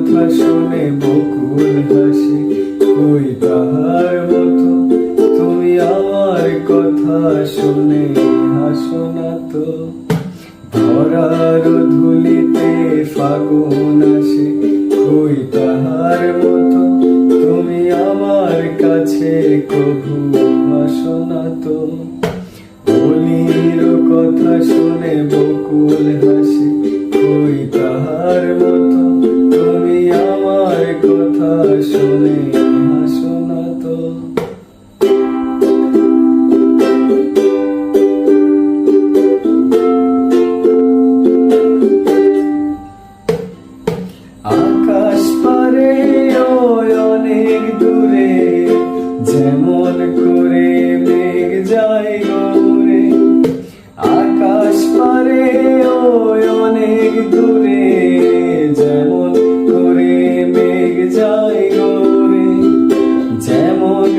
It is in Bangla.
কথা শুনে বকুল হাসে, কই তাহার মতো তুমি আমার কথা শুনে হাসো না তো। ধরার ধুলিতে ফাগুন আসে, কই তাহার মতো তুমি আমার কাছে কভু আসো না তো। বলির কথা শুনে বকুল হাসে, কই তাহার মতো তুমি আমার কথা শুনে